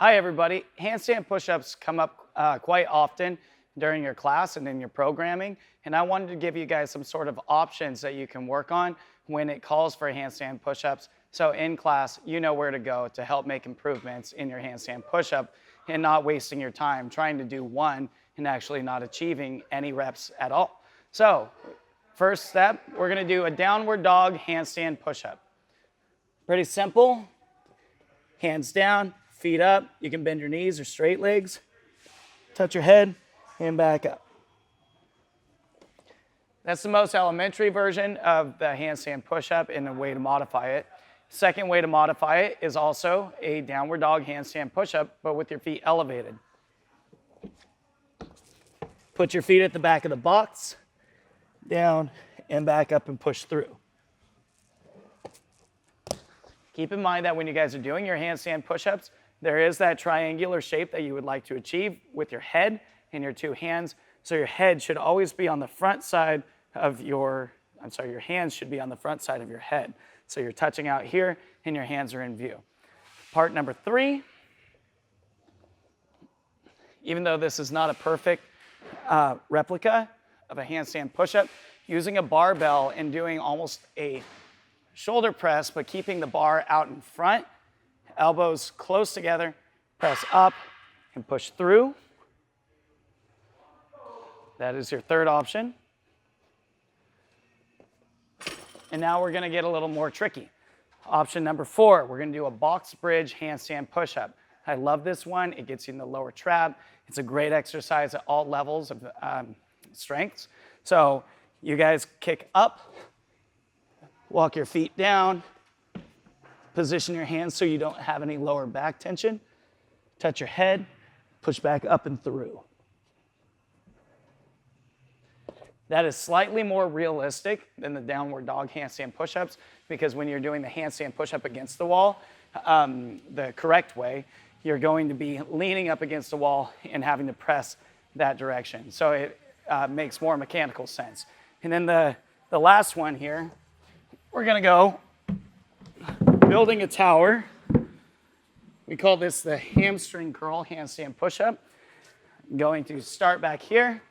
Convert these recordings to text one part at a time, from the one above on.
Hi everybody. Handstand push-ups come up quite often during your class and in your programming, and I wanted to give you guys some sort of options that you can work on when it calls for handstand push-ups. So in class, you know where to go to help make improvements in your handstand push-up and not wasting your time trying to do one and actually not achieving any reps at all. So first step, we're going to do a downward dog handstand push-up. Pretty simple. Hands down, feet up. You can bend your knees or straight legs. Touch your head and back up. That's the most elementary version of the handstand push-up and a way to modify it. Second way to modify it is also a downward dog handstand push-up, but with your feet elevated. Put your feet at the back of the box, down and back up and push through. Keep in mind that when you guys are doing your handstand push-ups, there is that triangular shape that you would like to achieve with your head and your two hands. So your head should always be on the front side of your hands should be on the front side of your head. So you're touching out here and your hands are in view. Part number 3, even though this is not a perfect replica of a handstand push-up, using a barbell and doing almost a shoulder press, but keeping the bar out in front, elbows close together, press up and push through. That is your third option. And now we're going to get a little more tricky. Option number 4, we're going to do a box bridge handstand push-up. I love this one. It gets you in the lower trap. It's a great exercise at all levels of strengths. So you guys kick up, walk your feet down, position your hands so you don't have any lower back tension. Touch your head, push back up and through. That is slightly more realistic than the downward dog handstand push-ups because when you're doing the handstand push-up against the wall, the correct way, you're going to be leaning up against the wall and having to press that direction. So it makes more mechanical sense. And then the last one here, we're going to go building a tower. We call this the hamstring curl handstand push-up. I'm going to start back here,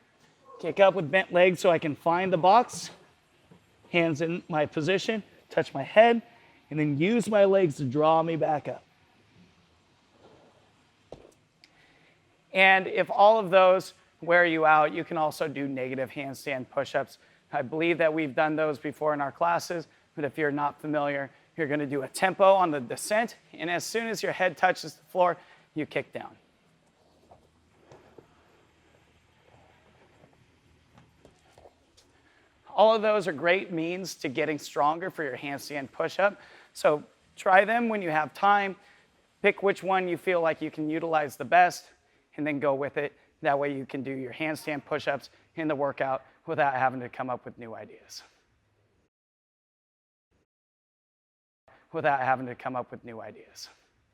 kick up with bent legs so I can find the box, hands in my position, touch my head, and then use my legs to draw me back up. And if all of those wear you out, you can also do negative handstand push-ups. I believe that we've done those before in our classes, but if you're not familiar, you're going to do a tempo on the descent, and as soon as your head touches the floor, you kick down. All of those are great means to getting stronger for your handstand push-up, so try them when you have time. Pick which one you feel like you can utilize the best, and then go with it. That way you can do your handstand push-ups in the workout without having to come up with new ideas.